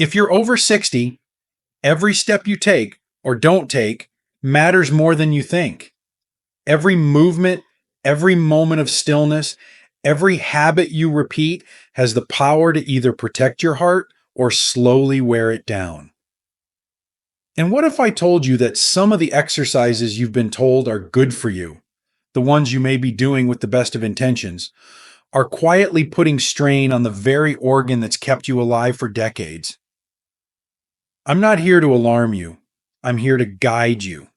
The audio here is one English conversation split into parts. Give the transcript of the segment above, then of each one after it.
If you're over 60, every step you take or don't take matters more than you think. Every movement, every moment of stillness, every habit you repeat has the power to either protect your heart or slowly wear it down. And what if I told you that some of the exercises you've been told are good for you, the ones you may be doing with the best of intentions, are quietly putting strain on the very organ that's kept you alive for decades? I'm not here to alarm you. I'm here to guide you.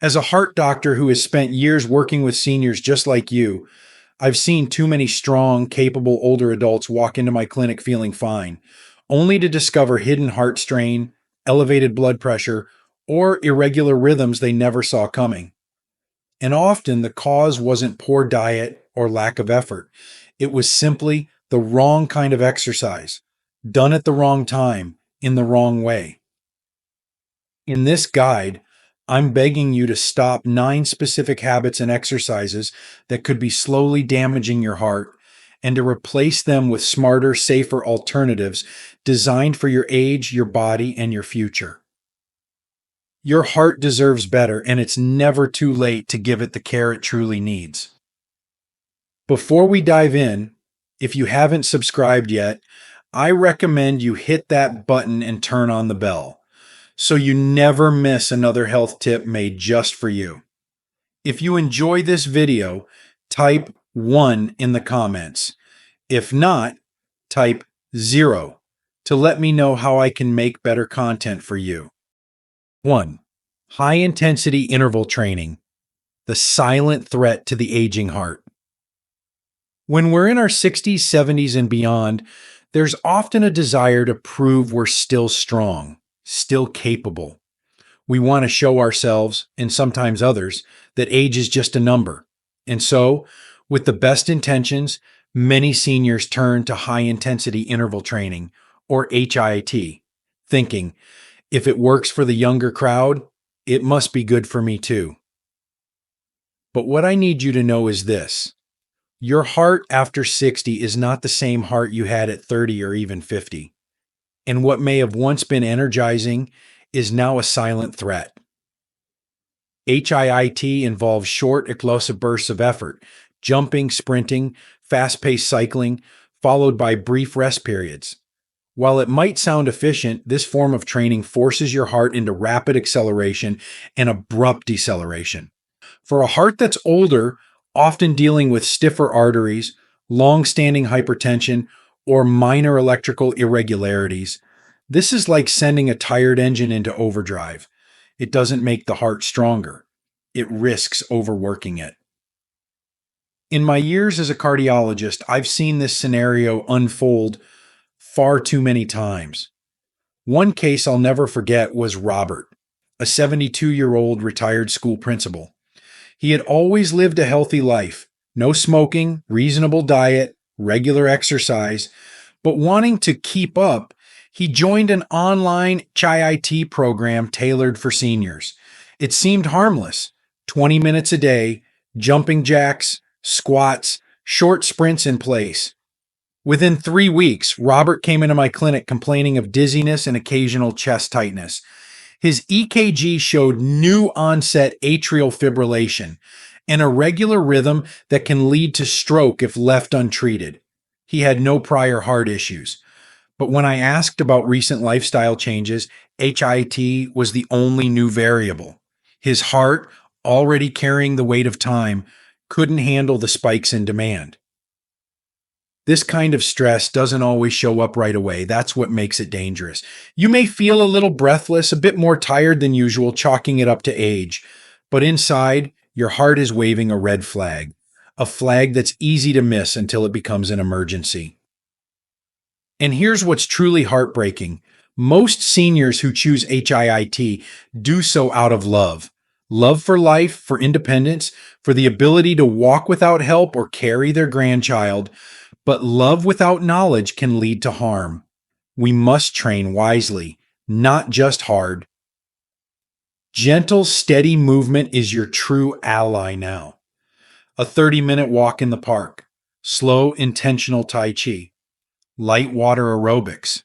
As a heart doctor who has spent years working with seniors just like you, I've seen too many strong, capable older adults walk into my clinic feeling fine, only to discover hidden heart strain, elevated blood pressure, or irregular rhythms they never saw coming. And often the cause wasn't poor diet or lack of effort. It was simply the wrong kind of exercise, done at the wrong time, in the wrong way. In this guide, I'm begging you to stop 9 specific habits and exercises that could be slowly damaging your heart and to replace them with smarter, safer alternatives designed for your age, your body, and your future. Your heart deserves better, and it's never too late to give it the care it truly needs. Before we dive in, if you haven't subscribed yet, I recommend you hit that button and turn on the bell, so you never miss another health tip made just for you. If you enjoy this video, type 1 in the comments. If not, type 0 to let me know how I can make better content for you. 1. High-intensity interval training, the silent threat to the aging heart. When we're in our 60s, 70s, and beyond, there's often a desire to prove we're still strong, still capable. We want to show ourselves, and sometimes others, that age is just a number. And so, with the best intentions, many seniors turn to high-intensity interval training, or HIIT, thinking, if it works for the younger crowd, it must be good for me too. But what I need you to know is this. Your heart after 60 is not the same heart you had at 30 or even 50. And what may have once been energizing is now a silent threat. HIIT involves short, explosive bursts of effort, jumping, sprinting, fast-paced cycling, followed by brief rest periods. While it might sound efficient, this form of training forces your heart into rapid acceleration and abrupt deceleration. For a heart that's older, often dealing with stiffer arteries, long-standing hypertension, or minor electrical irregularities, this is like sending a tired engine into overdrive. It doesn't make the heart stronger. It risks overworking it. In my years as a cardiologist, I've seen this scenario unfold far too many times. One case I'll never forget was Robert, a 72-year-old retired school principal. He had always lived a healthy life, no smoking, reasonable diet, regular exercise, but wanting to keep up, he joined an online HIIT program tailored for seniors. It seemed harmless, 20 minutes a day, jumping jacks, squats, short sprints in place. Within 3 weeks, Robert came into my clinic complaining of dizziness and occasional chest tightness. His EKG showed new onset atrial fibrillation, an irregular rhythm that can lead to stroke if left untreated. He had no prior heart issues. But when I asked about recent lifestyle changes, HIIT was the only new variable. His heart, already carrying the weight of time, couldn't handle the spikes in demand. This kind of stress doesn't always show up right away. That's what makes it dangerous. You may feel a little breathless, a bit more tired than usual, chalking it up to age. But inside, your heart is waving a red flag, a flag that's easy to miss until it becomes an emergency. And here's what's truly heartbreaking. Most seniors who choose HIIT do so out of love. Love for life, for independence, for the ability to walk without help or carry their grandchild. But love without knowledge can lead to harm. We must train wisely, not just hard. Gentle, steady movement is your true ally now. A 30-minute walk in the park, slow, intentional Tai Chi, light water aerobics,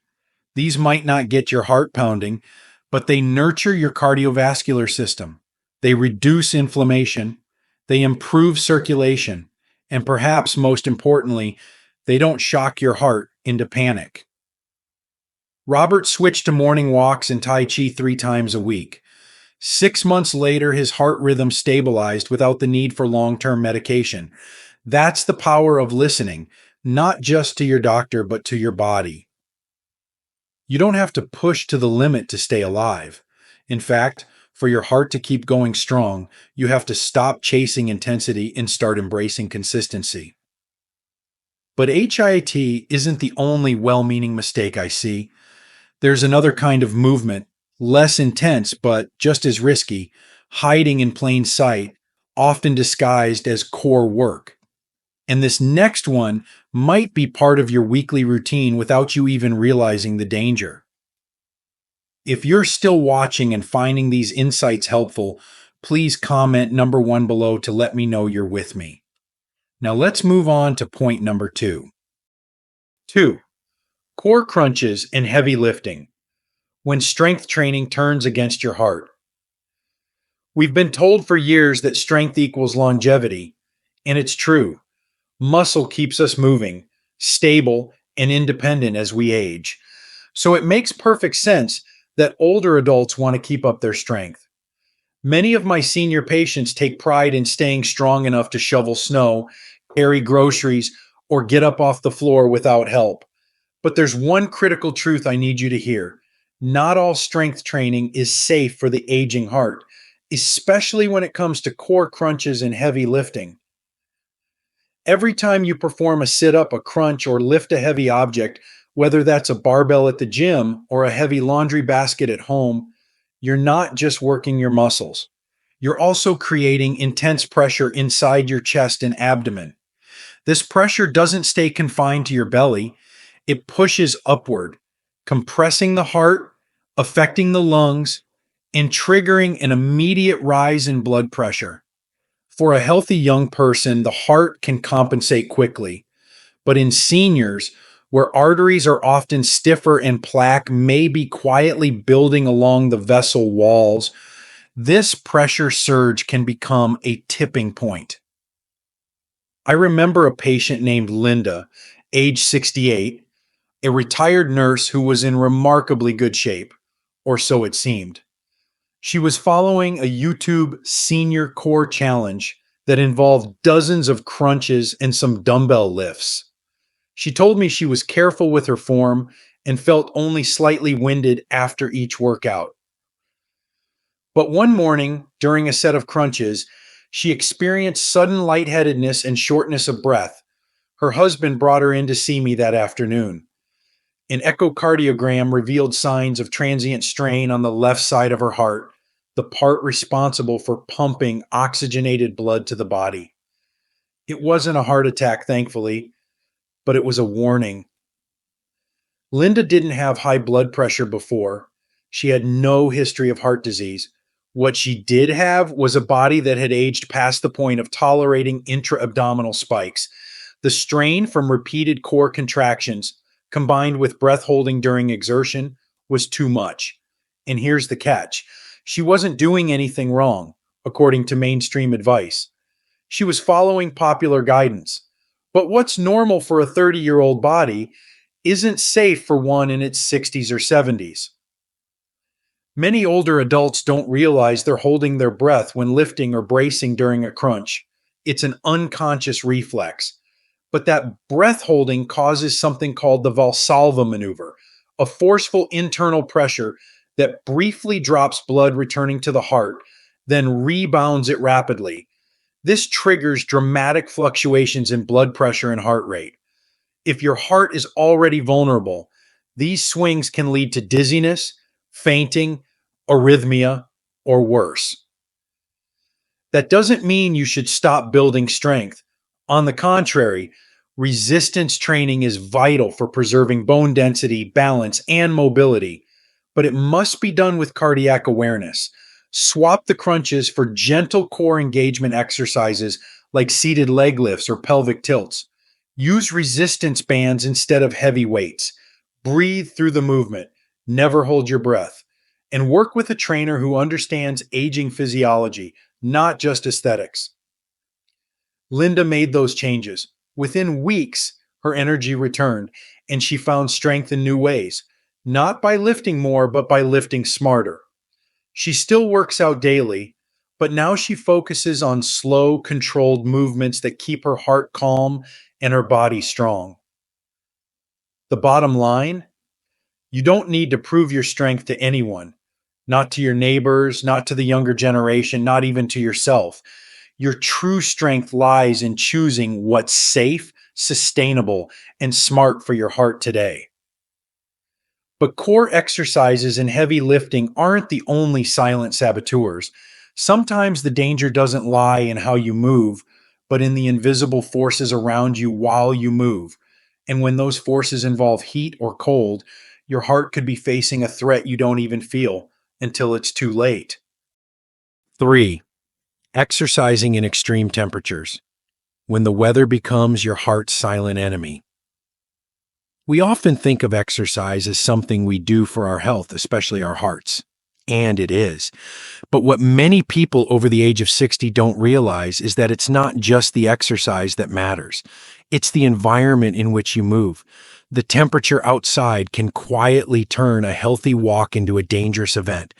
These might not get your heart pounding, but they nurture your cardiovascular system. They reduce inflammation, they improve circulation, and perhaps most importantly, they don't shock your heart into panic. Robert switched to morning walks and Tai Chi 3 times a week. 6 months later, his heart rhythm stabilized without the need for long term medication. That's the power of listening, not just to your doctor, but to your body. You don't have to push to the limit to stay alive. In fact, for your heart to keep going strong, you have to stop chasing intensity and start embracing consistency. But HIIT isn't the only well meaning mistake I see. There's another kind of movement, less intense but just as risky, hiding in plain sight, often disguised as core work. And this next one might be part of your weekly routine without you even realizing the danger. If you're still watching and finding these insights helpful, please comment number 1 below to let me know you're with me. Now let's move on to point number 2. 2. Core crunches and heavy lifting. When strength training turns against your heart. We've been told for years that strength equals longevity, and it's true. Muscle keeps us moving, stable, and independent as we age. So it makes perfect sense that older adults want to keep up their strength. Many of my senior patients take pride in staying strong enough to shovel snow, carry groceries, or get up off the floor without help. But there's one critical truth I need you to hear. Not all strength training is safe for the aging heart, especially when it comes to core crunches and heavy lifting. Every time you perform a sit up, a crunch, or lift a heavy object, whether that's a barbell at the gym or a heavy laundry basket at home, you're not just working your muscles. You're also creating intense pressure inside your chest and abdomen. This pressure doesn't stay confined to your belly, it pushes upward, compressing the heart, affecting the lungs, and triggering an immediate rise in blood pressure. For a healthy young person, the heart can compensate quickly, but in seniors, where arteries are often stiffer and plaque may be quietly building along the vessel walls, this pressure surge can become a tipping point. I remember a patient named Linda, age 68, a retired nurse who was in remarkably good shape, or so it seemed. She was following a YouTube senior core challenge that involved dozens of crunches and some dumbbell lifts. She told me she was careful with her form and felt only slightly winded after each workout. But one morning, during a set of crunches, she experienced sudden lightheadedness and shortness of breath. Her husband brought her in to see me that afternoon. An echocardiogram revealed signs of transient strain on the left side of her heart, the part responsible for pumping oxygenated blood to the body. It wasn't a heart attack, thankfully, but it was a warning. Linda didn't have high blood pressure before. She had no history of heart disease. What she did have was a body that had aged past the point of tolerating intra-abdominal spikes. The strain from repeated core contractions, combined with breath holding during exertion, was too much. And here's the catch. She wasn't doing anything wrong, according to mainstream advice. She was following popular guidance. But what's normal for a 30-year-old body isn't safe for one in its 60s or 70s. Many older adults don't realize they're holding their breath when lifting or bracing during a crunch. It's an unconscious reflex. But that breath holding causes something called the Valsalva maneuver, a forceful internal pressure that briefly drops blood returning to the heart, then rebounds it rapidly. This triggers dramatic fluctuations in blood pressure and heart rate. If your heart is already vulnerable, these swings can lead to dizziness, fainting, arrhythmia, or worse. That doesn't mean you should stop building strength. On the contrary, resistance training is vital for preserving bone density, balance, and mobility, but it must be done with cardiac awareness. Swap the crunches for gentle core engagement exercises like seated leg lifts or pelvic tilts. Use resistance bands instead of heavy weights. Breathe through the movement. Never hold your breath. And work with a trainer who understands aging physiology, not just aesthetics. Linda made those changes. Within weeks, her energy returned, and she found strength in new ways, not by lifting more, but by lifting smarter. She still works out daily, but now she focuses on slow, controlled movements that keep her heart calm and her body strong. The bottom line, you don't need to prove your strength to anyone, not to your neighbors, not to the younger generation, not even to yourself. Your true strength lies in choosing what's safe, sustainable, and smart for your heart today. But core exercises and heavy lifting aren't the only silent saboteurs. Sometimes the danger doesn't lie in how you move, but in the invisible forces around you while you move. And when those forces involve heat or cold, your heart could be facing a threat you don't even feel until it's too late. 3. Exercising in extreme temperatures. When the weather becomes your heart's silent enemy. We often think of exercise as something we do for our health, especially our hearts. And it is. But what many people over the age of 60 don't realize is that it's not just the exercise that matters. It's the environment in which you move. The temperature outside can quietly turn a healthy walk into a dangerous event.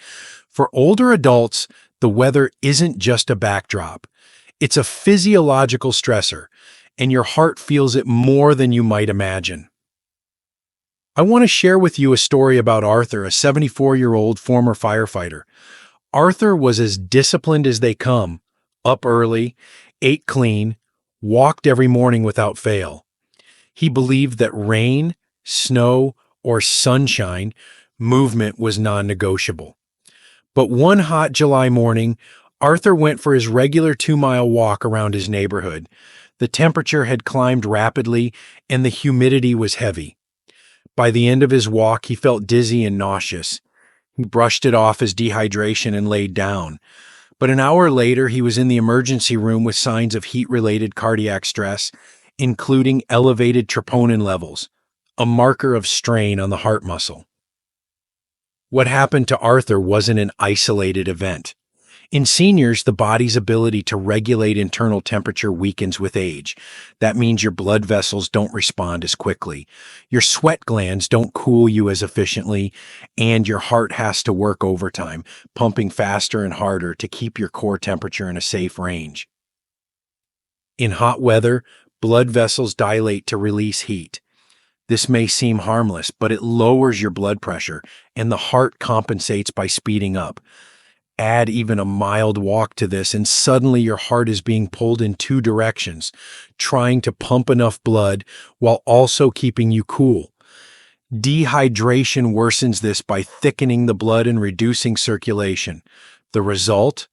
For older adults, the weather isn't just a backdrop. It's a physiological stressor, and your heart feels it more than you might imagine. I want to share with you a story about Arthur, a 74-year-old former firefighter. Arthur was as disciplined as they come, up early, ate clean, walked every morning without fail. He believed that rain, snow, or sunshine, movement was non-negotiable. But one hot July morning, Arthur went for his regular 2-mile walk around his neighborhood. The temperature had climbed rapidly, and the humidity was heavy. By the end of his walk, he felt dizzy and nauseous. He brushed it off as dehydration and laid down. But an hour later, he was in the emergency room with signs of heat-related cardiac stress, including elevated troponin levels, a marker of strain on the heart muscle. What happened to Arthur wasn't an isolated event. In seniors, the body's ability to regulate internal temperature weakens with age. That means your blood vessels don't respond as quickly. Your sweat glands don't cool you as efficiently, and your heart has to work overtime, pumping faster and harder to keep your core temperature in a safe range. In hot weather, blood vessels dilate to release heat. This may seem harmless, but it lowers your blood pressure, and the heart compensates by speeding up. Add even a mild walk to this, and suddenly your heart is being pulled in two directions, trying to pump enough blood while also keeping you cool. Dehydration worsens this by thickening the blood and reducing circulation. The result?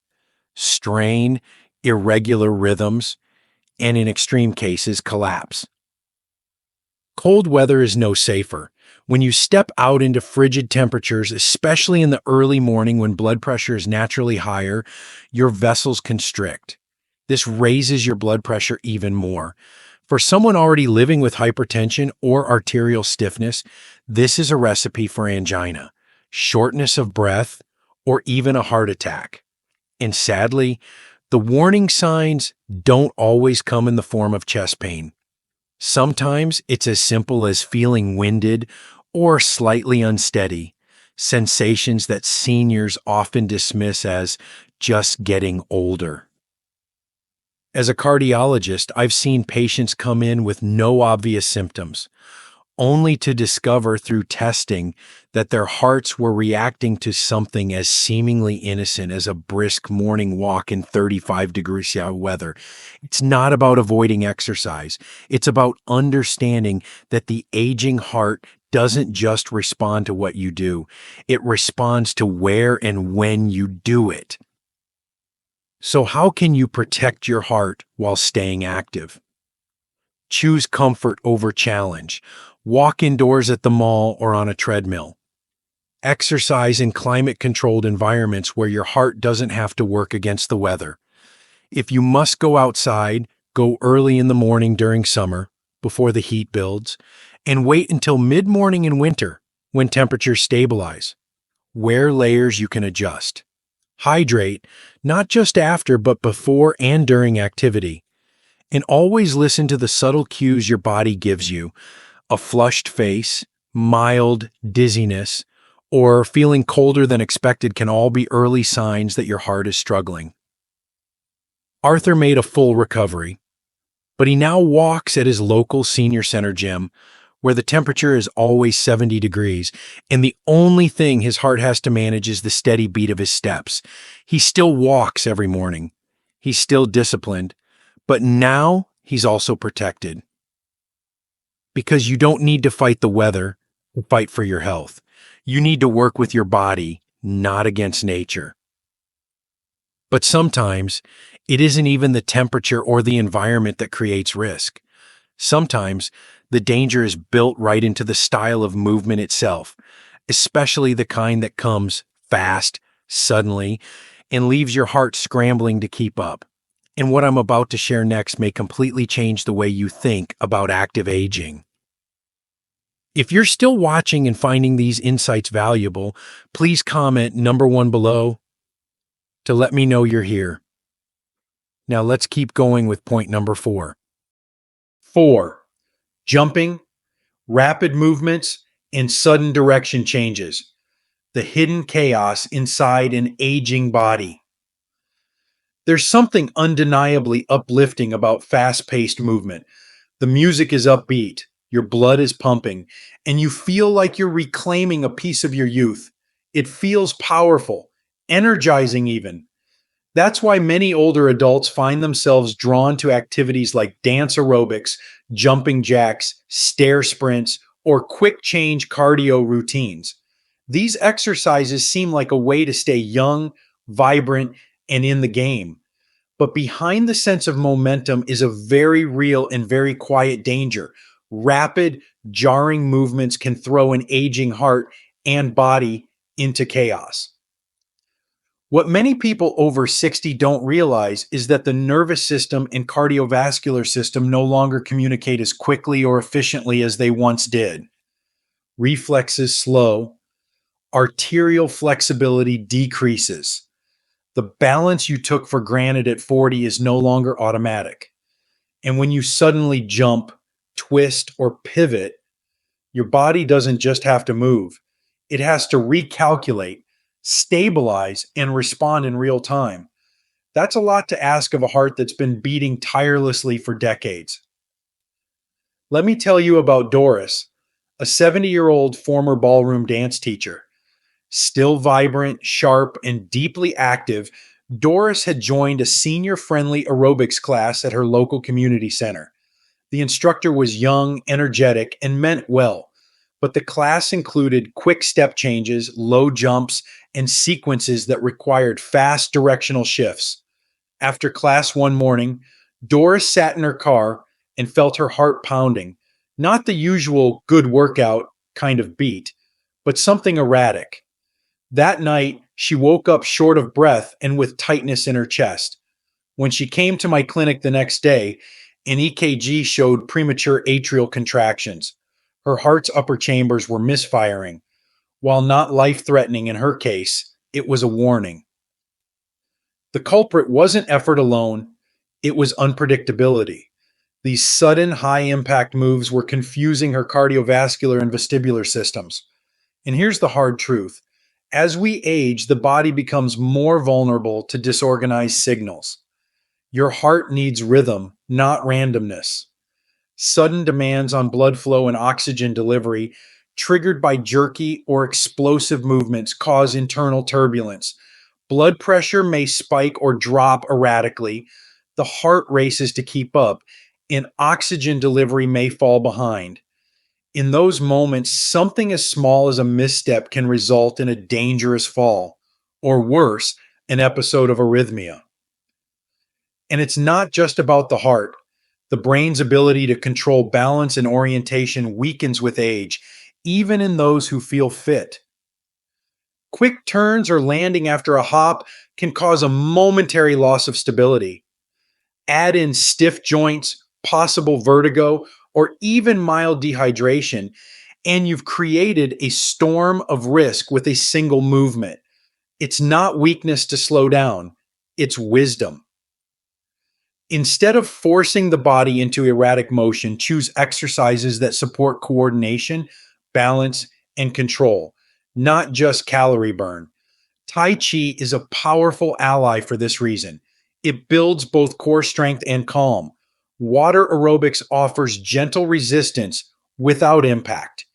Strain, irregular rhythms, and in extreme cases, collapse. Cold weather is no safer. When you step out into frigid temperatures, especially in the early morning when blood pressure is naturally higher, your vessels constrict. This raises your blood pressure even more. For someone already living with hypertension or arterial stiffness, this is a recipe for angina, shortness of breath, or even a heart attack. And sadly, the warning signs don't always come in the form of chest pain. Sometimes it's as simple as feeling winded or slightly unsteady, sensations that seniors often dismiss as just getting older. As a cardiologist, I've seen patients come in with no obvious symptoms, only to discover through testing that their hearts were reacting to something as seemingly innocent as a brisk morning walk in 35-degree weather. It's not about avoiding exercise. It's about understanding that the aging heart doesn't just respond to what you do. It responds to where and when you do it. So how can you protect your heart while staying active? Choose comfort over challenge. Walk indoors at the mall or on a treadmill. Exercise in climate-controlled environments where your heart doesn't have to work against the weather. If you must go outside, go early in the morning during summer, before the heat builds, And wait until mid-morning in winter when temperatures stabilize. Wear layers you can adjust. Hydrate, not just after, but before and during activity. And always listen to the subtle cues your body gives you. A flushed face, mild dizziness, or feeling colder than expected can all be early signs that your heart is struggling. Arthur made a full recovery, but he now walks at his local senior center gym where the temperature is always 70 degrees, and the only thing his heart has to manage is the steady beat of his steps. He still walks every morning. He's still disciplined, but now he's also protected. Because you don't need to fight the weather to fight for your health. You need to work with your body, not against nature. But sometimes it isn't even the temperature or the environment that creates risk. Sometimes the danger is built right into the style of movement itself, especially the kind that comes fast, suddenly, and leaves your heart scrambling to keep up. And what I'm about to share next may completely change the way you think about active aging. If you're still watching and finding these insights valuable, please comment number 1 below to let me know you're here. Now let's keep going with point number 4. 4. Jumping, rapid movements, and sudden direction changes. The hidden chaos inside an aging body. There's something undeniably uplifting about fast-paced movement. The music is upbeat, your blood is pumping, and you feel like you're reclaiming a piece of your youth. It feels powerful, energizing even. That's why many older adults find themselves drawn to activities like dance aerobics, jumping jacks, stair sprints, or quick change cardio routines. These exercises seem like a way to stay young, vibrant, and in the game. But behind the sense of momentum is a very real and very quiet danger. Rapid, jarring movements can throw an aging heart and body into chaos. What many people over 60 don't realize is that the nervous system and cardiovascular system no longer communicate as quickly or efficiently as they once did. Reflexes slow, arterial flexibility decreases. The balance you took for granted at 40 is no longer automatic. And when you suddenly jump, twist, or pivot, your body doesn't just have to move. It has to recalculate, stabilize, and respond in real time. That's a lot to ask of a heart that's been beating tirelessly for decades. Let me tell you about Doris, a 70-year-old former ballroom dance teacher. Still vibrant, sharp, and deeply active, Doris had joined a senior-friendly aerobics class at her local community center. The instructor was young, energetic, and meant well, but the class included quick step changes, low jumps, and sequences that required fast directional shifts. After class one morning, Doris sat in her car and felt her heart pounding, not the usual good workout kind of beat, but something erratic. That night, she woke up short of breath and with tightness in her chest. When she came to my clinic the next day, an EKG showed premature atrial contractions. Her heart's upper chambers were misfiring. While not life-threatening in her case, it was a warning. The culprit wasn't effort alone, it was unpredictability. These sudden high-impact moves were confusing her cardiovascular and vestibular systems. And here's the hard truth. As we age, the body becomes more vulnerable to disorganized signals. Your heart needs rhythm, not randomness. Sudden demands on blood flow and oxygen delivery, triggered by jerky or explosive movements, cause internal turbulence. Blood pressure may spike or drop erratically. The heart races to keep up, and oxygen delivery may fall behind. In those moments, something as small as a misstep can result in a dangerous fall, or worse, an episode of arrhythmia. And it's not just about the heart. The brain's ability to control balance and orientation weakens with age, even in those who feel fit. Quick turns or landing after a hop can cause a momentary loss of stability. Add in stiff joints, possible vertigo, or even mild dehydration, and you've created a storm of risk with a single movement. It's not weakness to slow down, it's wisdom. Instead of forcing the body into erratic motion, choose exercises that support coordination, balance, and control, not just calorie burn. Tai Chi is a powerful ally for this reason. It builds both core strength and calm. Water aerobics offers gentle resistance without impact.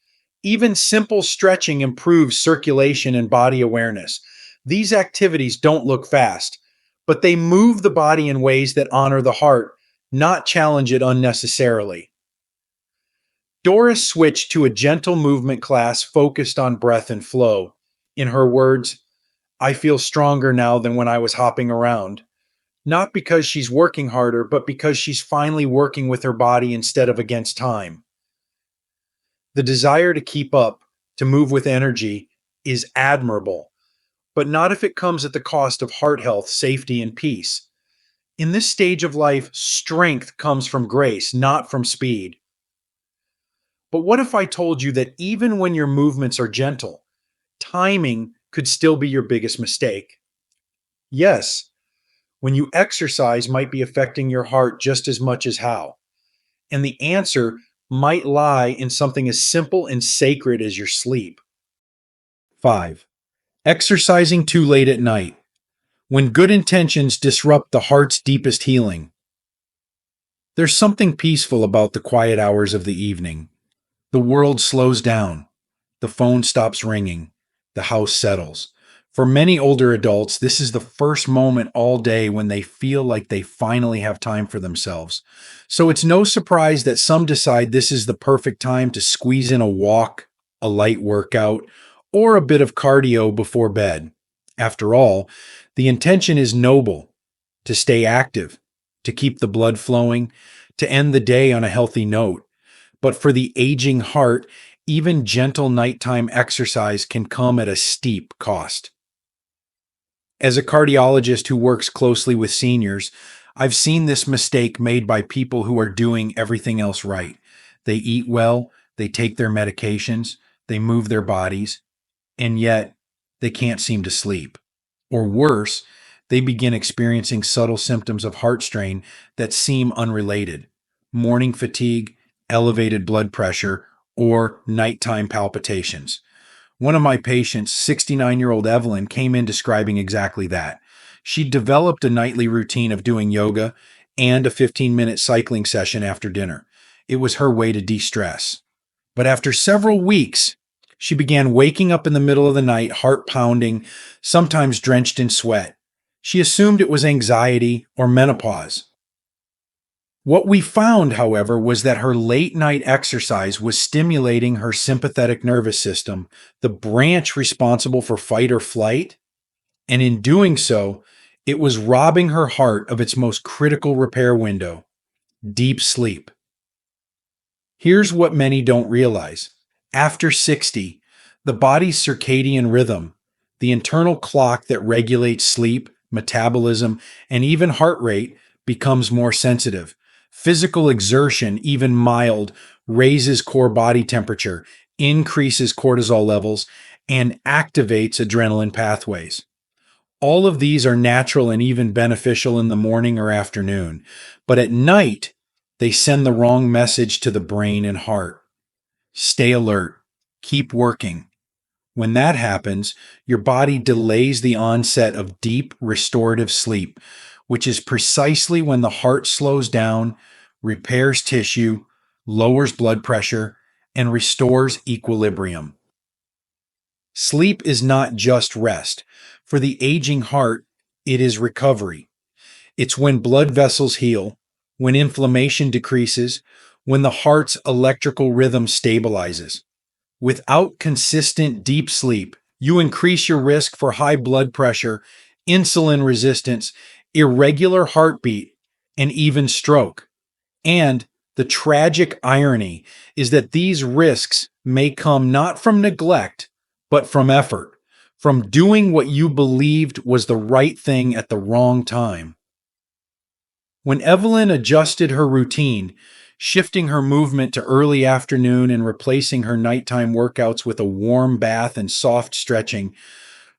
Even simple stretching improves circulation and body awareness. These activities don't look fast, but they move the body in ways that honor the heart, not challenge it unnecessarily. Doris switched to a gentle movement class focused on breath and flow. In her words, I feel stronger now than when I was hopping around. Not because she's working harder, but because she's finally working with her body instead of against time. The desire to keep up, to move with energy, is admirable, but not if it comes at the cost of heart health, safety, and peace. In this stage of life, strength comes from grace, not from speed. But what if I told you that even when your movements are gentle, timing could still be your biggest mistake? Yes, when you exercise might be affecting your heart just as much as how. And the answer might lie in something as simple and sacred as your sleep. 5. Exercising too late at night. When good intentions disrupt the heart's deepest healing. There's something peaceful about the quiet hours of the evening. The world slows down. The phone stops ringing. The house settles. For many older adults, this is the first moment all day when they feel like they finally have time for themselves. So it's no surprise that some decide this is the perfect time to squeeze in a walk, a light workout, or a bit of cardio before bed. After all, the intention is noble: to stay active, to keep the blood flowing, to end the day on a healthy note. But for the aging heart, even gentle nighttime exercise can come at a steep cost. As a cardiologist who works closely with seniors, I've seen this mistake made by people who are doing everything else right. They eat well, they take their medications, they move their bodies, and yet they can't seem to sleep. Or worse, they begin experiencing subtle symptoms of heart strain that seem unrelated: morning fatigue, elevated blood pressure, or nighttime palpitations. One of my patients, 69-year-old Evelyn, came in describing exactly that. She developed a nightly routine of doing yoga and a 15-minute cycling session after dinner. It was her way to de-stress. But after several weeks, she began waking up in the middle of the night, heart pounding, sometimes drenched in sweat. She assumed it was anxiety or menopause. What we found, however, was that her late night exercise was stimulating her sympathetic nervous system, the branch responsible for fight or flight, and in doing so, it was robbing her heart of its most critical repair window: deep sleep. Here's what many don't realize. After 60, the body's circadian rhythm, the internal clock that regulates sleep, metabolism, and even heart rate, becomes more sensitive. Physical exertion, even mild, raises core body temperature, increases cortisol levels, and activates adrenaline pathways. All of these are natural and even beneficial in the morning or afternoon, but at night, they send the wrong message to the brain and heart. Stay alert. Keep working. When that happens, your body delays the onset of deep restorative sleep, which is precisely when the heart slows down, repairs tissue, lowers blood pressure, and restores equilibrium. Sleep is not just rest. For the aging heart, it is recovery. It's when blood vessels heal, when inflammation decreases, when the heart's electrical rhythm stabilizes. Without consistent deep sleep, you increase your risk for high blood pressure, insulin resistance, irregular heartbeat, and even stroke. And the tragic irony is that these risks may come not from neglect, but from effort, from doing what you believed was the right thing at the wrong time. When Evelyn adjusted her routine, shifting her movement to early afternoon and replacing her nighttime workouts with a warm bath and soft stretching,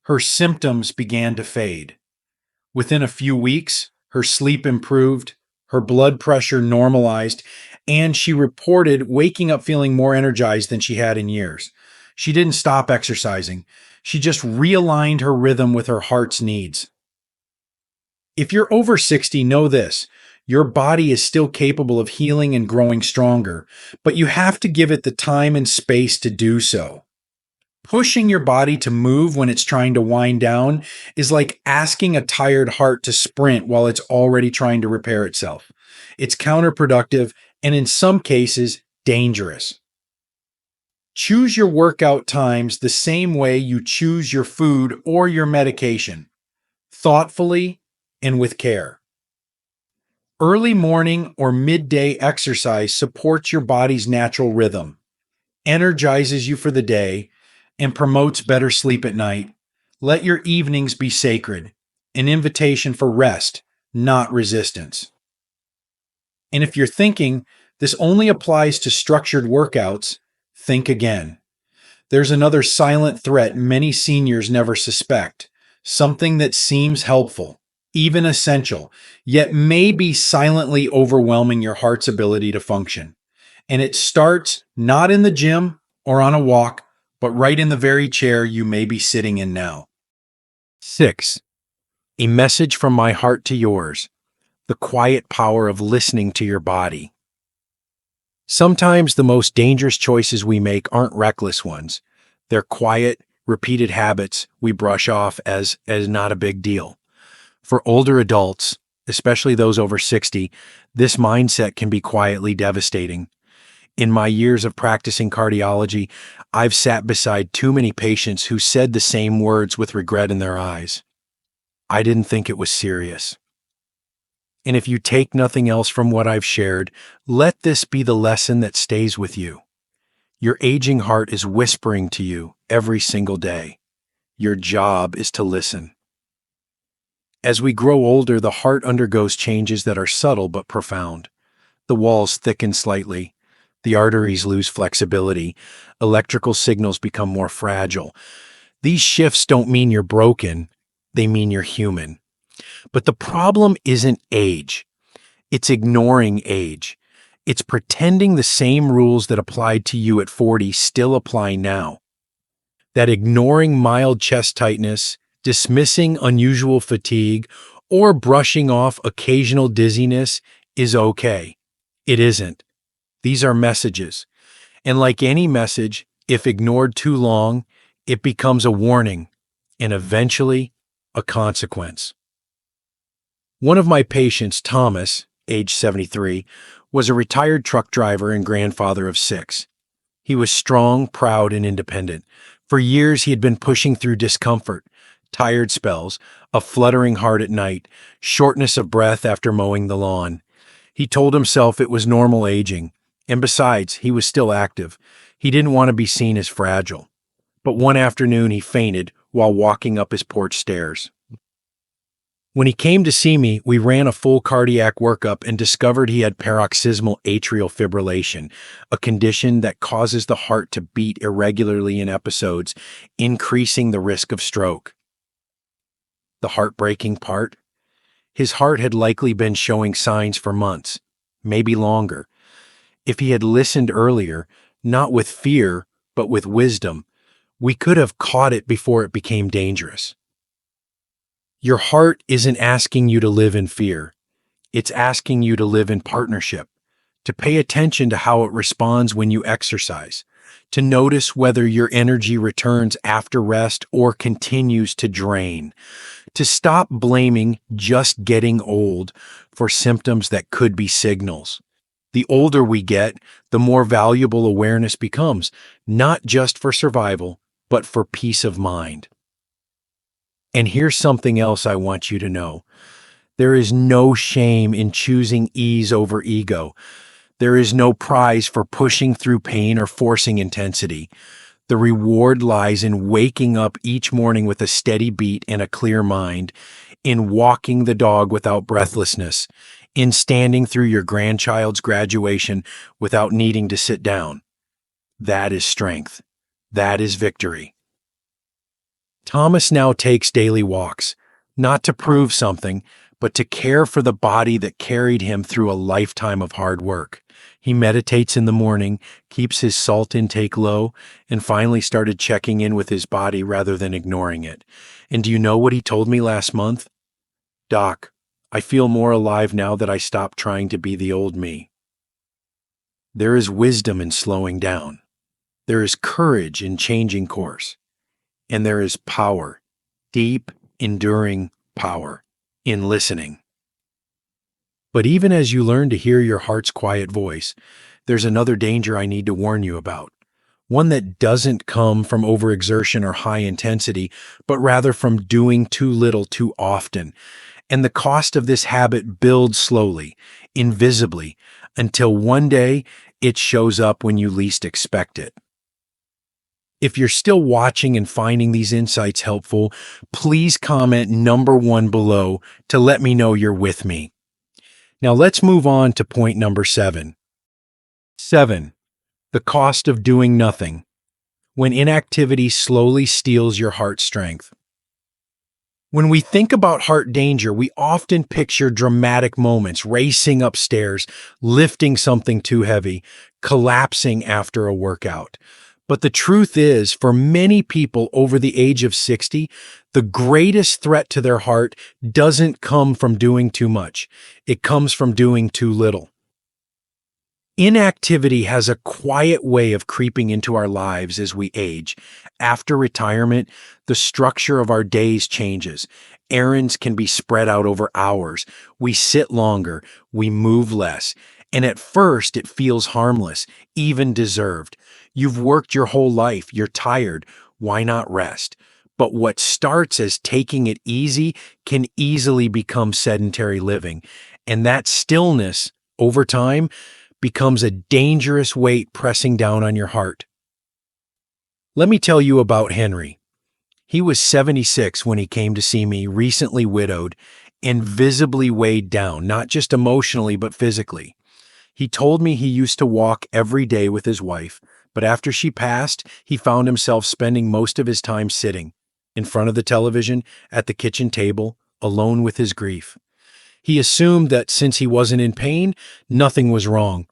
her symptoms began to fade. Within a few weeks, her sleep improved, her blood pressure normalized, and she reported waking up feeling more energized than she had in years. She didn't stop exercising. She just realigned her rhythm with her heart's needs. If you're over 60, know this. Your body is still capable of healing and growing stronger, but you have to give it the time and space to do so. Pushing your body to move when it's trying to wind down is like asking a tired heart to sprint while it's already trying to repair itself. It's counterproductive and, in some cases, dangerous. Choose your workout times the same way you choose your food or your medication, thoughtfully and with care. Early morning or midday exercise supports your body's natural rhythm, energizes you for the day, and promotes better sleep at night. Let your evenings be sacred, an invitation for rest, not resistance. And if you're thinking this only applies to structured workouts, think again. There's another silent threat many seniors never suspect, something that seems helpful, even essential, yet may be silently overwhelming your heart's ability to function. And it starts not in the gym or on a walk, but right in the very chair you may be sitting in now. 6. A message from my heart to yours. The quiet power of listening to your body. Sometimes the most dangerous choices we make aren't reckless ones. They're quiet, repeated habits we brush off as not a big deal. For older adults, especially those over 60, this mindset can be quietly devastating. In my years of practicing cardiology, I've sat beside too many patients who said the same words with regret in their eyes. I didn't think it was serious. And if you take nothing else from what I've shared, let this be the lesson that stays with you. Your aging heart is whispering to you every single day. Your job is to listen. As we grow older, the heart undergoes changes that are subtle but profound. The walls thicken slightly. The arteries lose flexibility. Electrical signals become more fragile. These shifts don't mean you're broken. They mean you're human. But the problem isn't age. It's ignoring age. It's pretending the same rules that applied to you at 40 still apply now. That ignoring mild chest tightness, dismissing unusual fatigue, or brushing off occasional dizziness is okay. It isn't. These are messages. And like any message, if ignored too long, it becomes a warning and eventually a consequence. One of my patients, Thomas, age 73, was a retired truck driver and grandfather of 6. He was strong, proud, and independent. For years, he had been pushing through discomfort, tired spells, a fluttering heart at night, shortness of breath after mowing the lawn. He told himself it was normal aging, and besides, he was still active. He didn't want to be seen as fragile. But one afternoon, he fainted while walking up his porch stairs. When he came to see me, we ran a full cardiac workup and discovered he had paroxysmal atrial fibrillation, a condition that causes the heart to beat irregularly in episodes, increasing the risk of stroke. The heartbreaking part? His heart had likely been showing signs for months, maybe longer. If he had listened earlier, not with fear, but with wisdom, we could have caught it before it became dangerous. Your heart isn't asking you to live in fear. It's asking you to live in partnership, to pay attention to how it responds when you exercise, to notice whether your energy returns after rest or continues to drain, to stop blaming just getting old for symptoms that could be signals. The older we get, the more valuable awareness becomes, not just for survival, but for peace of mind. And here's something else I want you to know. There is no shame in choosing ease over ego. There is no prize for pushing through pain or forcing intensity. The reward lies in waking up each morning with a steady beat and a clear mind, in walking the dog without breathlessness, in standing through your grandchild's graduation without needing to sit down. That is strength. That is victory. Thomas now takes daily walks, not to prove something, but to care for the body that carried him through a lifetime of hard work. He meditates in the morning, keeps his salt intake low, and finally started checking in with his body rather than ignoring it. And do you know what he told me last month? Doc, I feel more alive now that I stopped trying to be the old me. There is wisdom in slowing down. There is courage in changing course. And there is power, deep, enduring power, in listening. But even as you learn to hear your heart's quiet voice, there's another danger I need to warn you about. One that doesn't come from overexertion or high intensity, but rather from doing too little too often. And the cost of this habit builds slowly, invisibly, until one day it shows up when you least expect it. If you're still watching and finding these insights helpful, please comment number 1 below to let me know you're with me. Now let's move on to point number 7. 7. The cost of doing nothing. When inactivity slowly steals your heart strength. When we think about heart danger, we often picture dramatic moments, racing upstairs, lifting something too heavy, collapsing after a workout. But the truth is, for many people over the age of 60, the greatest threat to their heart doesn't come from doing too much. It comes from doing too little. Inactivity has a quiet way of creeping into our lives as we age. After retirement, the structure of our days changes. Errands can be spread out over hours. We sit longer. We move less. And at first, it feels harmless, even deserved. You've worked your whole life. You're tired. Why not rest? But what starts as taking it easy can easily become sedentary living. And that stillness, over time, becomes a dangerous weight pressing down on your heart. Let me tell you about Henry. He was 76 when he came to see me, recently widowed, and visibly weighed down, not just emotionally, but physically. He told me he used to walk every day with his wife, but after she passed, he found himself spending most of his time sitting, in front of the television, at the kitchen table, alone with his grief. He assumed that since he wasn't in pain, nothing was wrong.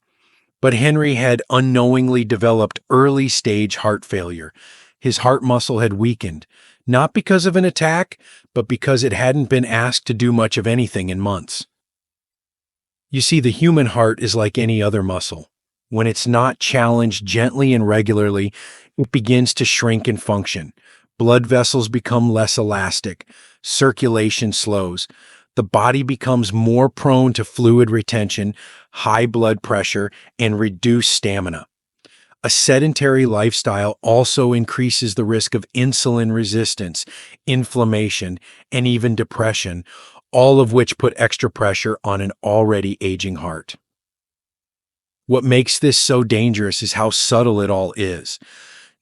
But Henry had unknowingly developed early-stage heart failure. His heart muscle had weakened, not because of an attack, but because it hadn't been asked to do much of anything in months. You see, the human heart is like any other muscle. When it's not challenged gently and regularly, it begins to shrink in function. Blood vessels become less elastic. Circulation slows. The body becomes more prone to fluid retention, high blood pressure, and reduced stamina. A sedentary lifestyle also increases the risk of insulin resistance, inflammation, and even depression, all of which put extra pressure on an already aging heart. What makes this so dangerous is how subtle it all is.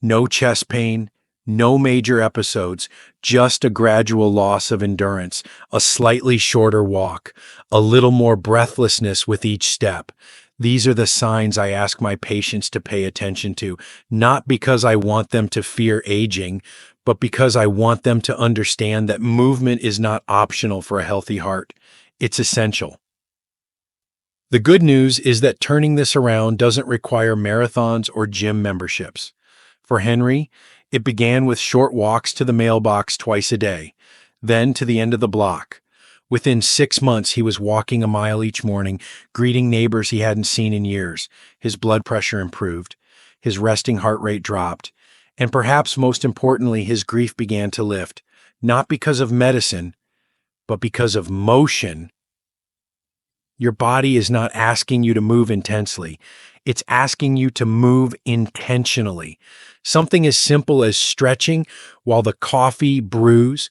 No chest pain, no major episodes, just a gradual loss of endurance, a slightly shorter walk, a little more breathlessness with each step. These are the signs I ask my patients to pay attention to, not because I want them to fear aging, but because I want them to understand that movement is not optional for a healthy heart. It's essential. The good news is that turning this around doesn't require marathons or gym memberships. For Henry, it began with short walks to the mailbox twice a day, then to the end of the block. Within 6 months, he was walking a mile each morning, greeting neighbors he hadn't seen in years. His blood pressure improved, his resting heart rate dropped, and perhaps most importantly, his grief began to lift, not because of medicine, but because of motion. Your body is not asking you to move intensely. It's asking you to move intentionally. Something as simple as stretching while the coffee brews,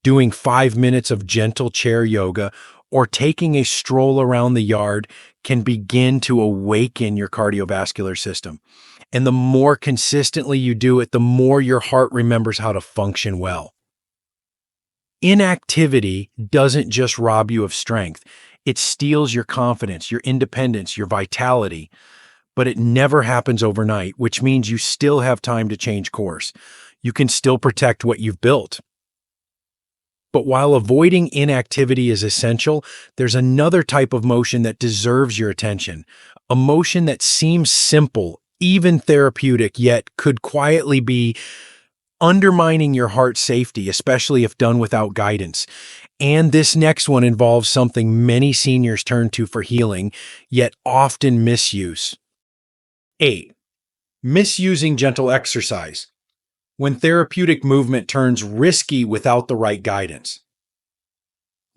doing 5 minutes of gentle chair yoga, or taking a stroll around the yard can begin to awaken your cardiovascular system. And the more consistently you do it, the more your heart remembers how to function well. Inactivity doesn't just rob you of strength. It steals your confidence, your independence, your vitality, but it never happens overnight, which means you still have time to change course. You can still protect what you've built. But while avoiding inactivity is essential, there's another type of motion that deserves your attention. A motion that seems simple, even therapeutic, yet could quietly be undermining your heart's safety, especially if done without guidance. And this next one involves something many seniors turn to for healing, yet often misuse. 8. Misusing gentle exercise. When therapeutic movement turns risky without the right guidance.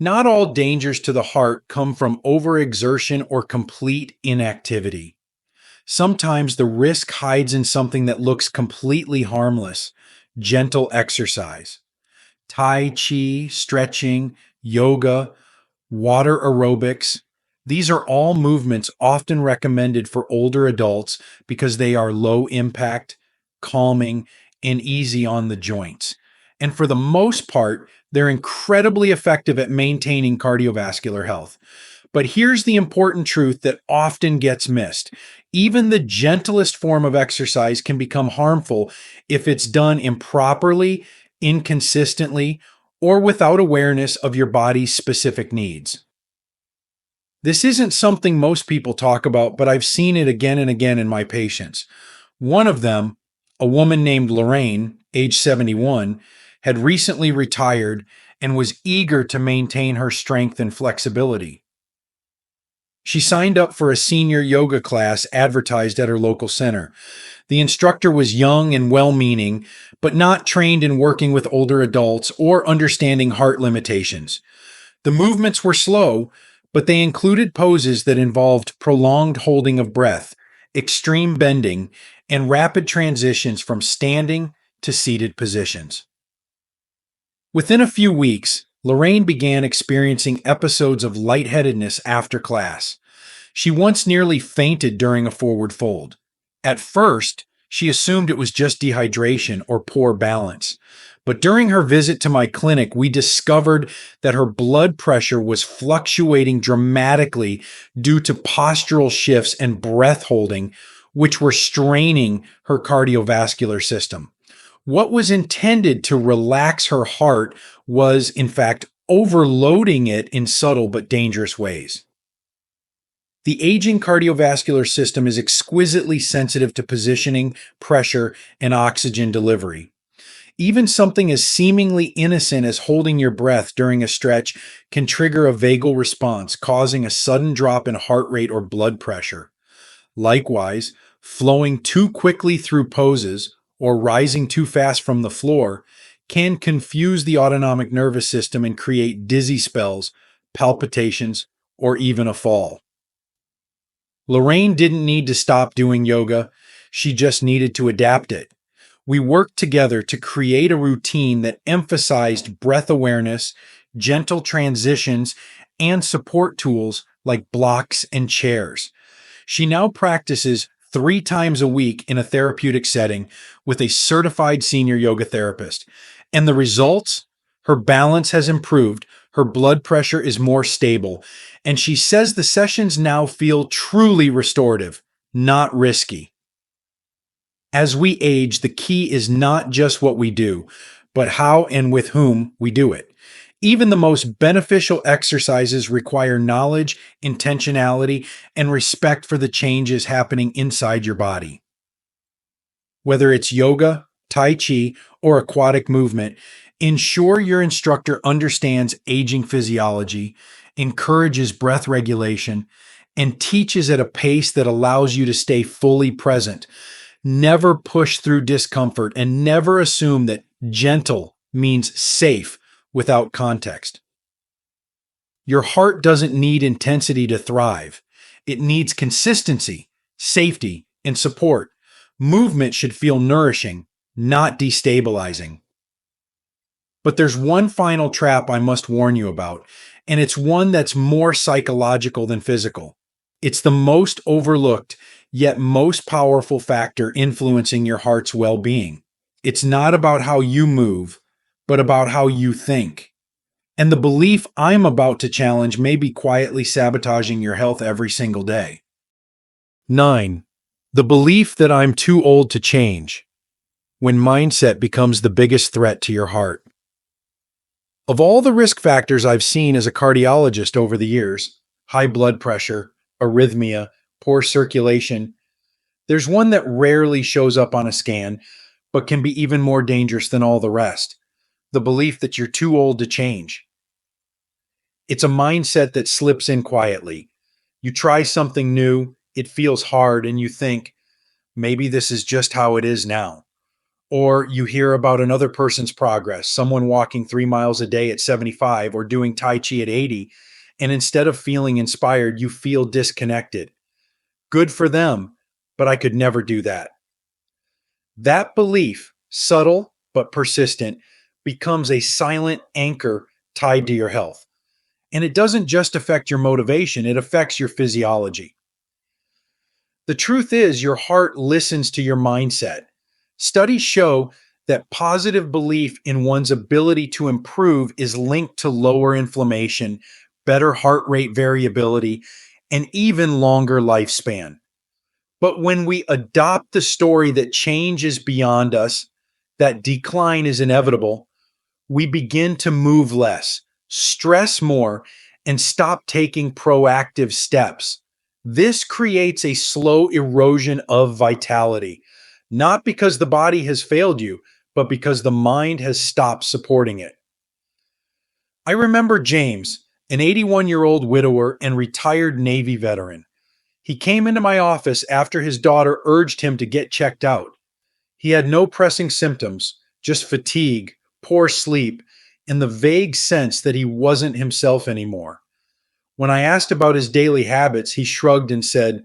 Not all dangers to the heart come from overexertion or complete inactivity. Sometimes the risk hides in something that looks completely harmless: gentle exercise. Tai Chi, stretching, yoga, water aerobics. These are all movements often recommended for older adults because they are low impact, calming, and easy on the joints. And for the most part, they're incredibly effective at maintaining cardiovascular health. But here's the important truth that often gets missed. Even the gentlest form of exercise can become harmful if it's done improperly, inconsistently, or without awareness of your body's specific needs. This isn't something most people talk about, but I've seen it again and again in my patients. One of them, a woman named Lorraine, age 71, had recently retired and was eager to maintain her strength and flexibility. She signed up for a senior yoga class advertised at her local center. The instructor was young and well-meaning, but not trained in working with older adults or understanding heart limitations. The movements were slow, but they included poses that involved prolonged holding of breath, extreme bending, and rapid transitions from standing to seated positions. Within a few weeks, Lorraine began experiencing episodes of lightheadedness after class. She once nearly fainted during a forward fold. At first, she assumed it was just dehydration or poor balance. But during her visit to my clinic, we discovered that her blood pressure was fluctuating dramatically due to postural shifts and breath holding, which were straining her cardiovascular system. What was intended to relax her heart was, in fact, overloading it in subtle but dangerous ways. The aging cardiovascular system is exquisitely sensitive to positioning, pressure, and oxygen delivery. Even something as seemingly innocent as holding your breath during a stretch can trigger a vagal response, causing a sudden drop in heart rate or blood pressure. Likewise, flowing too quickly through poses or rising too fast from the floor can confuse the autonomic nervous system and create dizzy spells, palpitations, or even a fall. Lorraine didn't need to stop doing yoga, she just needed to adapt it. We worked together to create a routine that emphasized breath awareness, gentle transitions, and support tools like blocks and chairs. She now practices 3 times a week in a therapeutic setting with a certified senior yoga therapist. And the results? Her balance has improved, her blood pressure is more stable, and she says the sessions now feel truly restorative, not risky. As we age, the key is not just what we do, but how and with whom we do it. Even the most beneficial exercises require knowledge, intentionality, and respect for the changes happening inside your body. Whether it's yoga, Tai Chi, or aquatic movement, ensure your instructor understands aging physiology, encourages breath regulation, and teaches at a pace that allows you to stay fully present. Never push through discomfort and never assume that gentle means safe without context. Your heart doesn't need intensity to thrive. It needs consistency, safety, and support. Movement should feel nourishing, not destabilizing. But there's one final trap I must warn you about, and it's one that's more psychological than physical. It's the most overlooked, yet most powerful factor influencing your heart's well-being. It's not about how you move, but about how you think. And the belief I'm about to challenge may be quietly sabotaging your health every single day. 9. The belief that I'm too old to change, when mindset becomes the biggest threat to your heart. Of all the risk factors I've seen as a cardiologist over the years, high blood pressure, arrhythmia, poor circulation, there's one that rarely shows up on a scan, but can be even more dangerous than all the rest: the belief that you're too old to change. It's a mindset that slips in quietly. You try something new, it feels hard, and you think, maybe this is just how it is now. Or you hear about another person's progress, someone walking 3 miles a day at 75 or doing Tai Chi at 80, and instead of feeling inspired, you feel disconnected. Good for them, but I could never do that. That belief, subtle but persistent, becomes a silent anchor tied to your health. And it doesn't just affect your motivation, it affects your physiology. The truth is, your heart listens to your mindset. Studies show that positive belief in one's ability to improve is linked to lower inflammation, better heart rate variability, and even longer lifespan. But when we adopt the story that change is beyond us, that decline is inevitable, we begin to move less, stress more, and stop taking proactive steps. This creates a slow erosion of vitality, not because the body has failed you, but because the mind has stopped supporting it. I remember James, an 81-year-old widower and retired Navy veteran. He came into my office after his daughter urged him to get checked out. He had no pressing symptoms, just fatigue, poor sleep, and the vague sense that he wasn't himself anymore. When I asked about his daily habits, he shrugged and said,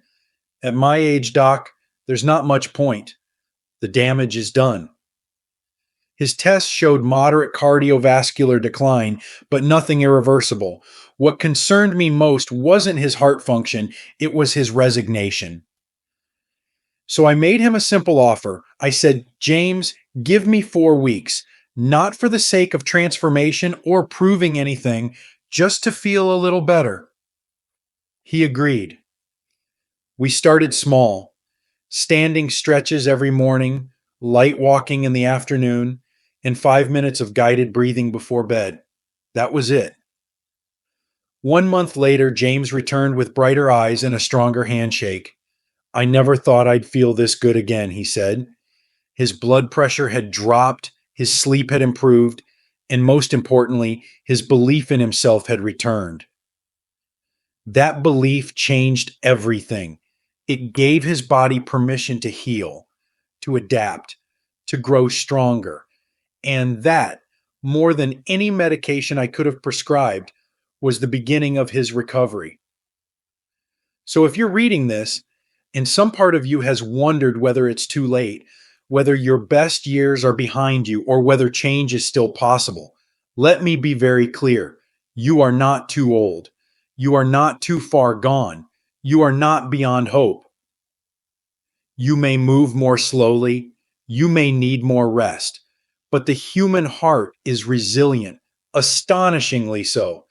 "At my age, doc, there's not much point. The damage is done." His tests showed moderate cardiovascular decline, but nothing irreversible. What concerned me most wasn't his heart function, it was his resignation. So I made him a simple offer. I said, "James, give me 4 weeks, not for the sake of transformation or proving anything, just to feel a little better." He agreed. We started small, standing stretches every morning, light walking in the afternoon, and 5 minutes of guided breathing before bed. That was it. 1 month later, James returned with brighter eyes and a stronger handshake. "I never thought I'd feel this good again," he said. His blood pressure had dropped, his sleep had improved, and most importantly, his belief in himself had returned. That belief changed everything. It gave his body permission to heal, to adapt, to grow stronger. And that, more than any medication I could have prescribed, was the beginning of his recovery. So if you're reading this, and some part of you has wondered whether it's too late, whether your best years are behind you, or whether change is still possible, let me be very clear. You are not too old. You are not too far gone. You are not beyond hope. You may move more slowly. You may need more rest. But the human heart is resilient, astonishingly so,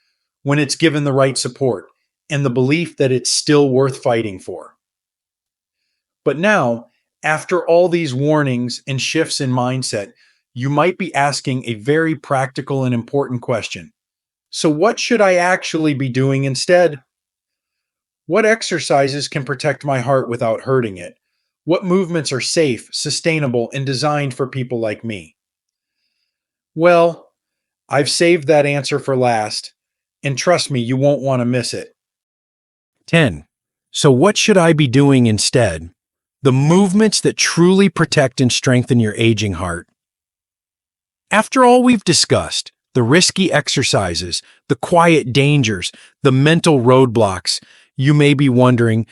when it's given the right support and the belief that it's still worth fighting for. But now, after all these warnings and shifts in mindset, you might be asking a very practical and important question. So, what should I actually be doing instead? What exercises can protect my heart without hurting it? What movements are safe, sustainable, and designed for people like me? Well, I've saved that answer for last, and trust me, you won't want to miss it. 10. So, what should I be doing instead? The movements that truly protect and strengthen your aging heart. After all we've discussed, the risky exercises, the quiet dangers, the mental roadblocks, you may be wondering,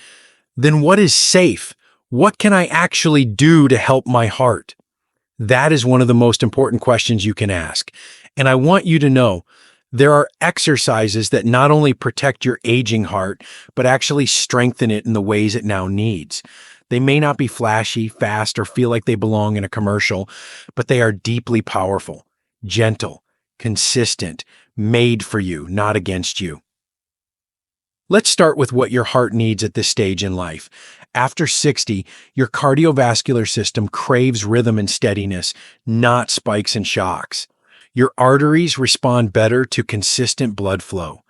then what is safe? What can I actually do to help my heart? That is one of the most important questions you can ask. And I want you to know there are exercises that not only protect your aging heart, but actually strengthen it in the ways it now needs. They may not be flashy, fast, or feel like they belong in a commercial, but they are deeply powerful, gentle, consistent, made for you, not against you. Let's start with what your heart needs at this stage in life. After 60, your cardiovascular system craves rhythm and steadiness, not spikes and shocks. Your arteries respond better to consistent blood flow.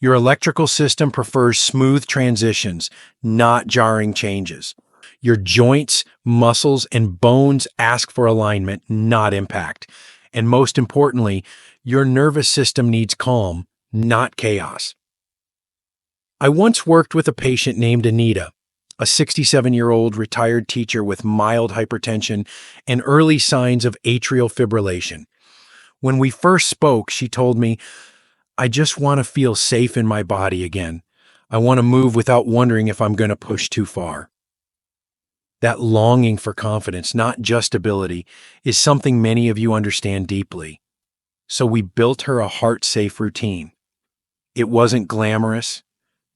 Your electrical system prefers smooth transitions, not jarring changes. Your joints, muscles, and bones ask for alignment, not impact. And most importantly, your nervous system needs calm, not chaos. I once worked with a patient named Anita, a 67-year-old retired teacher with mild hypertension and early signs of atrial fibrillation. When we first spoke, she told me, "I just want to feel safe in my body again. I want to move without wondering if I'm going to push too far." That longing for confidence, not just ability, is something many of you understand deeply. So we built her a heart-safe routine. It wasn't glamorous,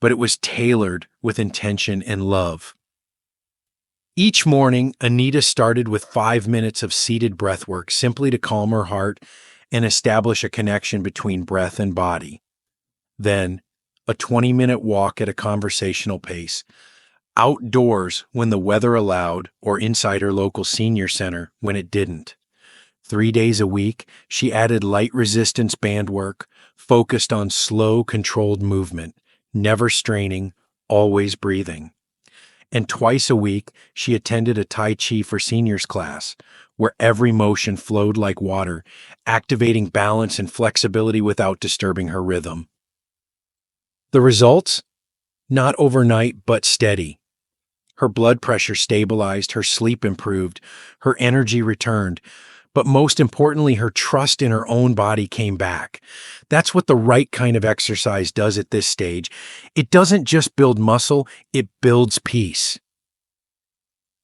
but it was tailored with intention and love. Each morning, Anita started with 5 minutes of seated breathwork simply to calm her heart and establish a connection between breath and body. Then, a 20-minute walk at a conversational pace, outdoors when the weather allowed, or inside her local senior center when it didn't. 3 days a week, she added light resistance band work, focused on slow, controlled movement, never straining, always breathing. And twice a week, she attended a Tai Chi for seniors class, where every motion flowed like water, activating balance and flexibility without disturbing her rhythm. The results? Not overnight, but steady. Her blood pressure stabilized, her sleep improved, her energy returned, but most importantly, her trust in her own body came back. That's what the right kind of exercise does at this stage. It doesn't just build muscle, it builds peace.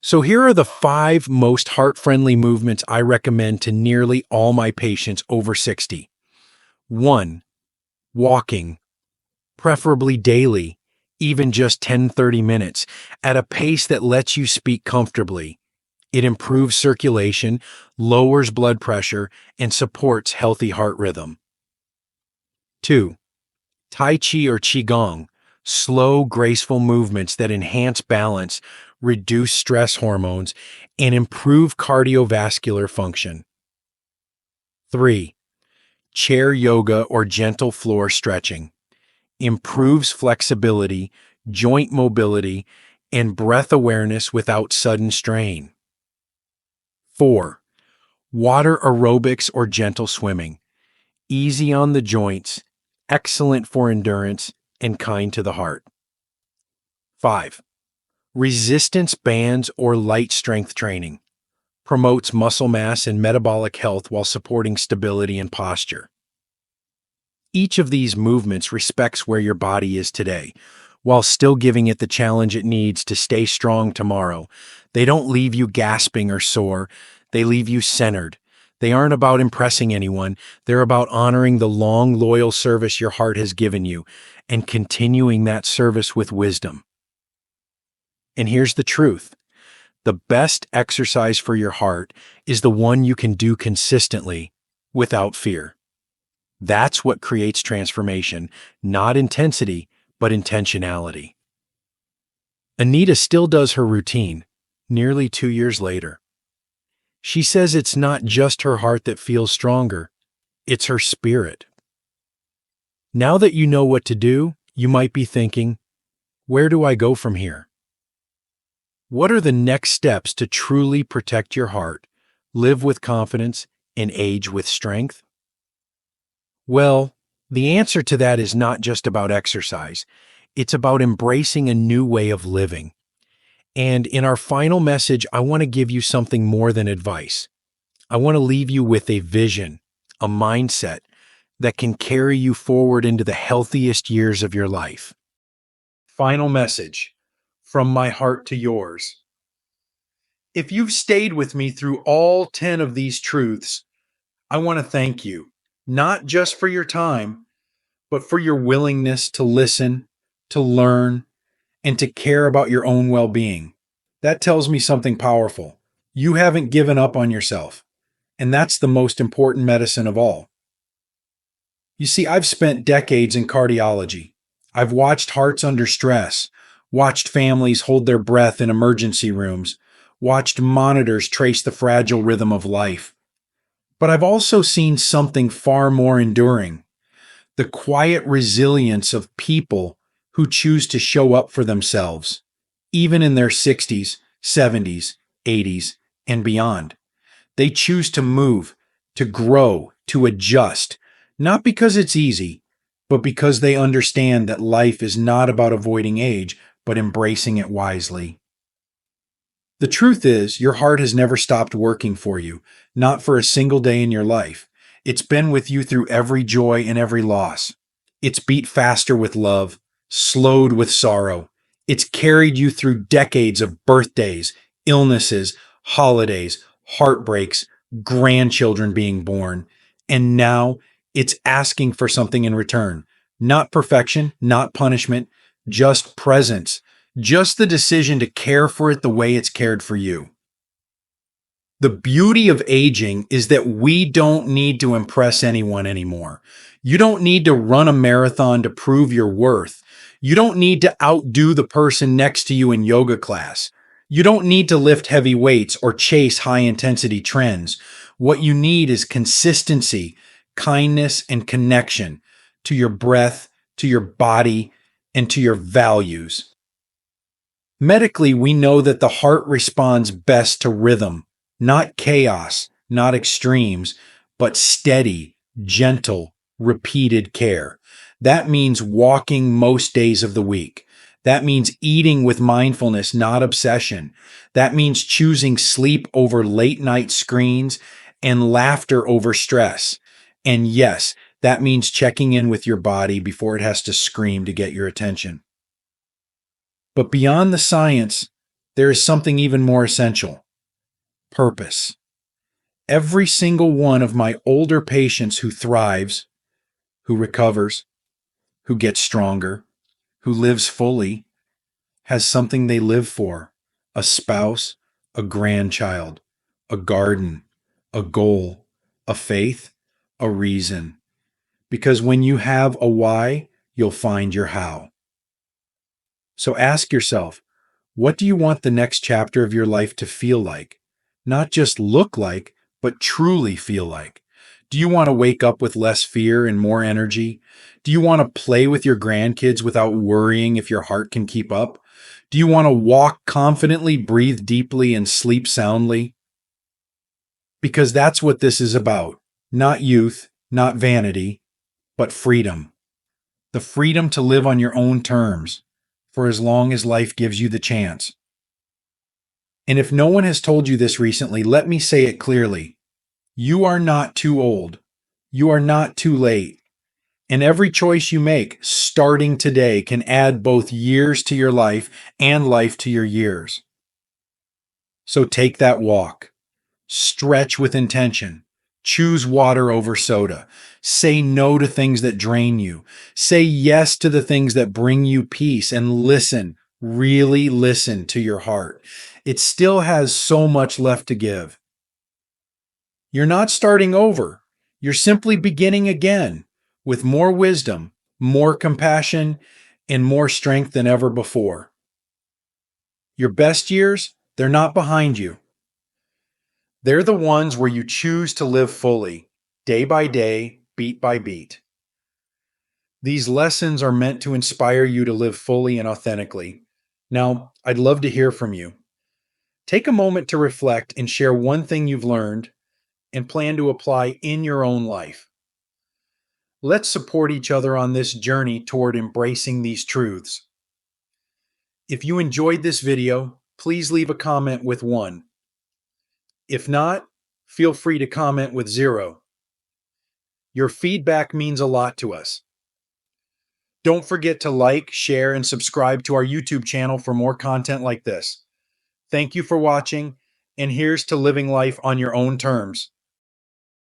So here are the 5 most heart-friendly movements I recommend to nearly all my patients over 60. 1. Walking, preferably daily, even just 10-30 minutes, at a pace that lets you speak comfortably. It improves circulation, lowers blood pressure, and supports healthy heart rhythm. 2. Tai Chi or Qigong, slow, graceful movements that enhance balance, reduce stress hormones, and improve cardiovascular function. 3. Chair yoga or gentle floor stretching, improves flexibility, joint mobility, and breath awareness without sudden strain. 4. Water aerobics or gentle swimming, easy on the joints, excellent for endurance, and kind to the heart. 5. Resistance bands or light strength training, promotes muscle mass and metabolic health while supporting stability and posture. Each of these movements respects where your body is today, while still giving it the challenge it needs to stay strong tomorrow. They don't leave you gasping or sore, they leave you centered. They aren't about impressing anyone, they're about honoring the long, loyal service your heart has given you and continuing that service with wisdom. And here's the truth. The best exercise for your heart is the one you can do consistently without fear. That's what creates transformation, not intensity, but intentionality. Anita still does her routine, nearly 2 years later. She says it's not just her heart that feels stronger, it's her spirit. Now that you know what to do, you might be thinking, where do I go from here? What are the next steps to truly protect your heart, live with confidence, and age with strength? Well, the answer to that is not just about exercise. It's about embracing a new way of living. And in our final message, I want to give you something more than advice. I want to leave you with a vision, a mindset that can carry you forward into the healthiest years of your life. Final message, from my heart to yours. If you've stayed with me through all 10 of these truths, I want to thank you, not just for your time, but for your willingness to listen, to learn, and to care about your own well-being. That tells me something powerful. You haven't given up on yourself, and that's the most important medicine of all. You see, I've spent decades in cardiology. I've watched hearts under stress, watched families hold their breath in emergency rooms, watched monitors trace the fragile rhythm of life. But I've also seen something far more enduring: the quiet resilience of people who choose to show up for themselves, even in their 60s, 70s, 80s, and beyond. They choose to move, to grow, to adjust, not because it's easy, but because they understand that life is not about avoiding age, but embracing it wisely. The truth is, your heart has never stopped working for you, not for a single day in your life. It's been with you through every joy and every loss. It's beat faster with love, slowed with sorrow. It's carried you through decades of birthdays, illnesses, holidays, heartbreaks, grandchildren being born. And now it's asking for something in return. Not perfection, not punishment, just presence, just the decision to care for it the way it's cared for you. The beauty of aging is that we don't need to impress anyone anymore. You don't need to run a marathon to prove your worth. You don't need to outdo the person next to you in yoga class. You don't need to lift heavy weights or chase high intensity trends. What you need is consistency, kindness, and connection to your breath, to your body, and to your values. Medically, we know that the heart responds best to rhythm, not chaos, not extremes, but steady, gentle, repeated care. That means walking most days of the week. That means eating with mindfulness, not obsession. That means choosing sleep over late night screens and laughter over stress. And yes, that means checking in with your body before it has to scream to get your attention. But beyond the science, there is something even more essential: purpose. Every single one of my older patients who thrives, who recovers, who gets stronger, who lives fully, has something they live for: a spouse, a grandchild, a garden, a goal, a faith, a reason. Because when you have a why, you'll find your how. So ask yourself, what do you want the next chapter of your life to feel like? Not just look like, but truly feel like. Do you want to wake up with less fear and more energy? Do you want to play with your grandkids without worrying if your heart can keep up? Do you want to walk confidently, breathe deeply, and sleep soundly? Because that's what this is about. Not youth, not vanity, but freedom. The freedom to live on your own terms for as long as life gives you the chance. And if no one has told you this recently, let me say it clearly. You are not too old. You are not too late. And every choice you make starting today can add both years to your life and life to your years. So take that walk. Stretch with intention. Choose water over soda. Say no to things that drain you. Say yes to the things that bring you peace, and listen, really listen to your heart. It still has so much left to give. You're not starting over. You're simply beginning again with more wisdom, more compassion, and more strength than ever before. Your best years, they're not behind you. They're the ones where you choose to live fully, day by day, beat by beat. These lessons are meant to inspire you to live fully and authentically. Now, I'd love to hear from you. Take a moment to reflect and share one thing you've learned and plan to apply in your own life. Let's support each other on this journey toward embracing these truths. If you enjoyed this video, please leave a comment with 1. If not, feel free to comment with 0. Your feedback means a lot to us. Don't forget to like, share, and subscribe to our YouTube channel for more content like this. Thank you for watching, and here's to living life on your own terms.